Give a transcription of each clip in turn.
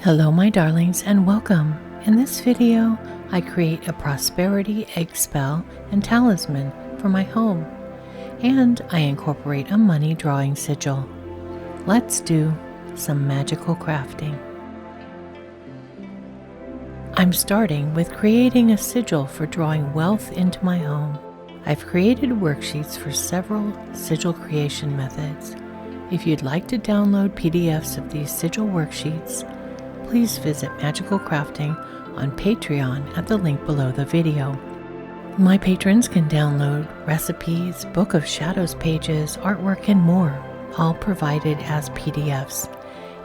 Hello my darlings and welcome. In this video, I create a prosperity egg spell and talisman for my home, and I incorporate a money drawing sigil. Let's do some magical crafting. I'm starting with creating a sigil for drawing wealth into my home. I've created worksheets for several sigil creation methods. If you'd like to download PDFs of these sigil worksheets, please visit Magical Crafting on Patreon at the link below the video. My patrons can download recipes, Book of Shadows pages, artwork, and more, all provided as PDFs.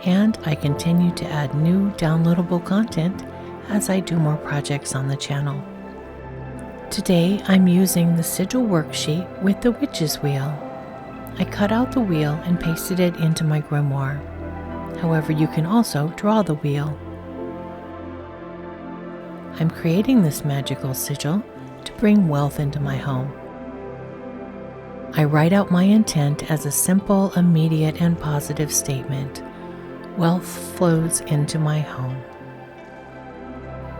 And I continue to add new downloadable content as I do more projects on the channel. Today I'm using the sigil worksheet with the witch's wheel. I cut out the wheel and pasted it into my grimoire. However, you can also draw the wheel. I'm creating this magical sigil to bring wealth into my home. I write out my intent as a simple, immediate, and positive statement. Wealth flows into my home.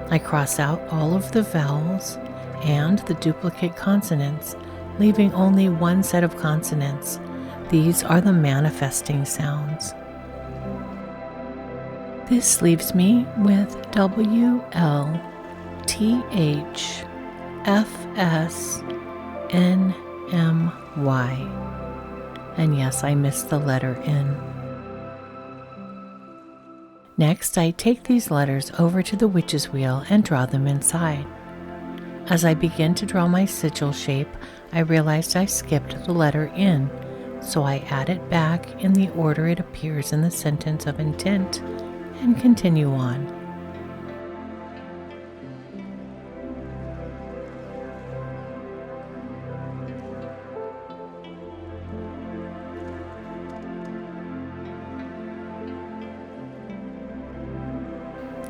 I cross out all of the vowels and the duplicate consonants, leaving only one set of consonants. These are the manifesting sounds. This leaves me with W, L, T, H, F, S, N, M, Y. And yes, I missed the letter N. Next, I take these letters over to the witch's wheel and draw them inside. As I begin to draw my sigil shape, I realized I skipped the letter N, so I add it back in the order it appears in the sentence of intent and continue on.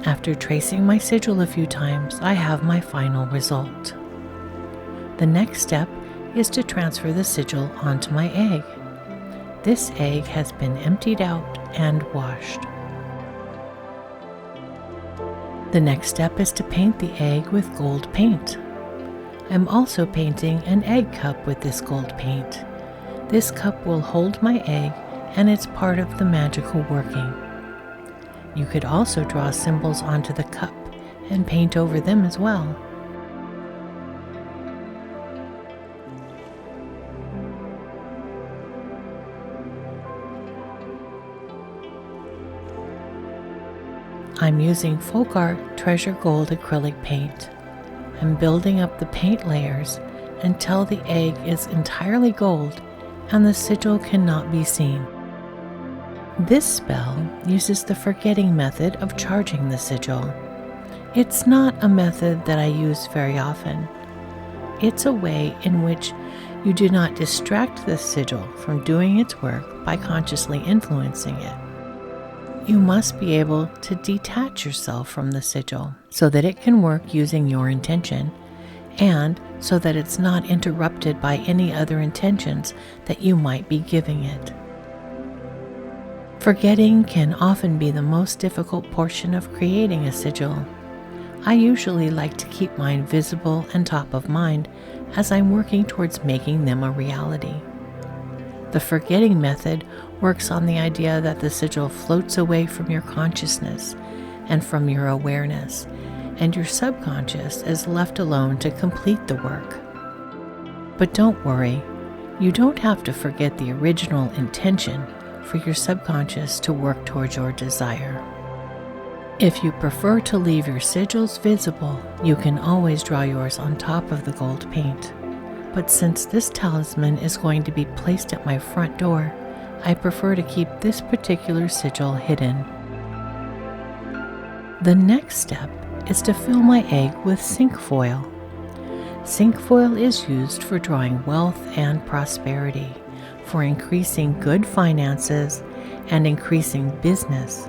After tracing my sigil a few times, I have my final result. The next step is to transfer the sigil onto my egg. This egg has been emptied out and washed. The next step is to paint the egg with gold paint. I'm also painting an egg cup with this gold paint. This cup will hold my egg, and it's part of the magical working. You could also draw symbols onto the cup and paint over them as well. I'm using Folk Art Treasure Gold acrylic paint. I'm building up the paint layers until the egg is entirely gold and the sigil cannot be seen. This spell uses the forgetting method of charging the sigil. It's not a method that I use very often. It's a way in which you do not distract the sigil from doing its work by consciously influencing it. You must be able to detach yourself from the sigil so that it can work using your intention, and so that it's not interrupted by any other intentions that you might be giving it. Forgetting can often be the most difficult portion of creating a sigil. I usually like to keep mine visible and top of mind as I'm working towards making them a reality. The forgetting method works on the idea that the sigil floats away from your consciousness and from your awareness, and your subconscious is left alone to complete the work. But don't worry, you don't have to forget the original intention for your subconscious to work towards your desire. If you prefer to leave your sigils visible, you can always draw yours on top of the gold paint. But since this talisman is going to be placed at my front door, I prefer to keep this particular sigil hidden. The next step is to fill my egg with zinc foil. Zinc foil is used for drawing wealth and prosperity, for increasing good finances and increasing business.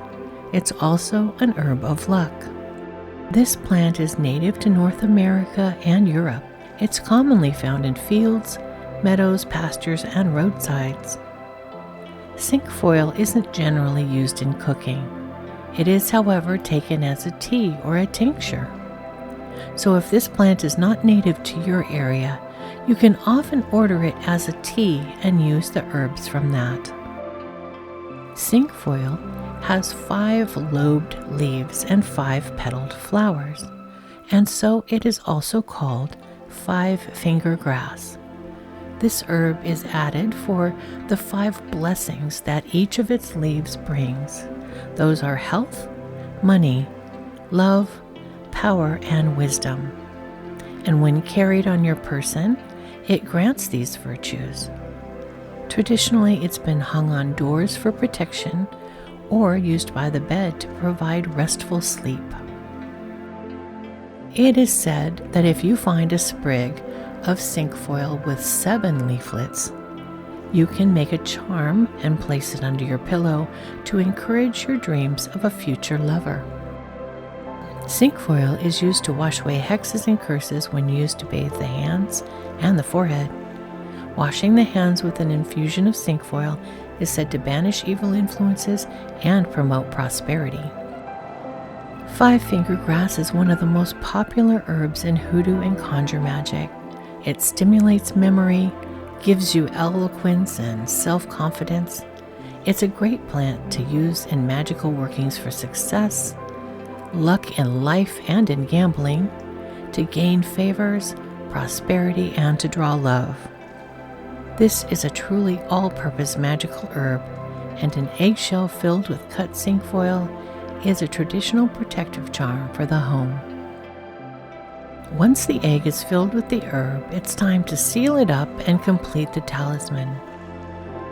It's also an herb of luck. This plant is native to North America and Europe. It's commonly found in fields, meadows, pastures, and roadsides. Zinc foil isn't generally used in cooking. It is, however, taken as a tea or a tincture. So if this plant is not native to your area, you can often order it as a tea and use the herbs from that. Cinquefoil has 5 lobed leaves and 5 petaled flowers, and so it is also called 5-finger grass. This herb is added for the 5 blessings that each of its leaves brings. Those are health, money, love, power, and wisdom. And when carried on your person, it grants these virtues. Traditionally, it's been hung on doors for protection or used by the bed to provide restful sleep. It is said that if you find a sprig of cinquefoil with 7 leaflets, you can make a charm and place it under your pillow to encourage your dreams of a future lover. Cinquefoil is used to wash away hexes and curses when used to bathe the hands and the forehead. Washing the hands with an infusion of cinquefoil is said to banish evil influences and promote prosperity. 5-finger grass is one of the most popular herbs in hoodoo and conjure magic. It stimulates memory, gives you eloquence and self-confidence. It's a great plant to use in magical workings for success, luck in life and in gambling, to gain favors, prosperity, and to draw love. This is a truly all-purpose magical herb, and an eggshell filled with cut cinquefoil is a traditional protective charm for the home. Once the egg is filled with the herb, it's time to seal it up and complete the talisman.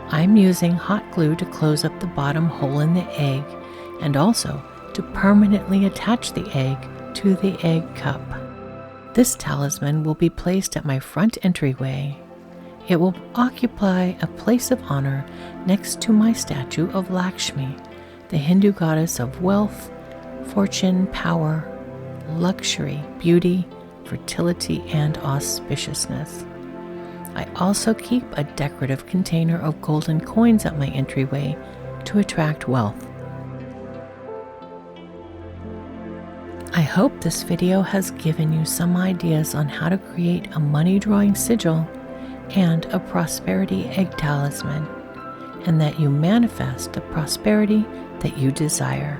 I'm using hot glue to close up the bottom hole in the egg and also to permanently attach the egg to the egg cup. This talisman will be placed at my front entryway. It will occupy a place of honor next to my statue of Lakshmi, the Hindu goddess of wealth, fortune, power, luxury, beauty, fertility, and auspiciousness. I also keep a decorative container of golden coins at my entryway to attract wealth. I hope this video has given you some ideas on how to create a money-drawing sigil and a prosperity egg talisman, and that you manifest the prosperity that you desire.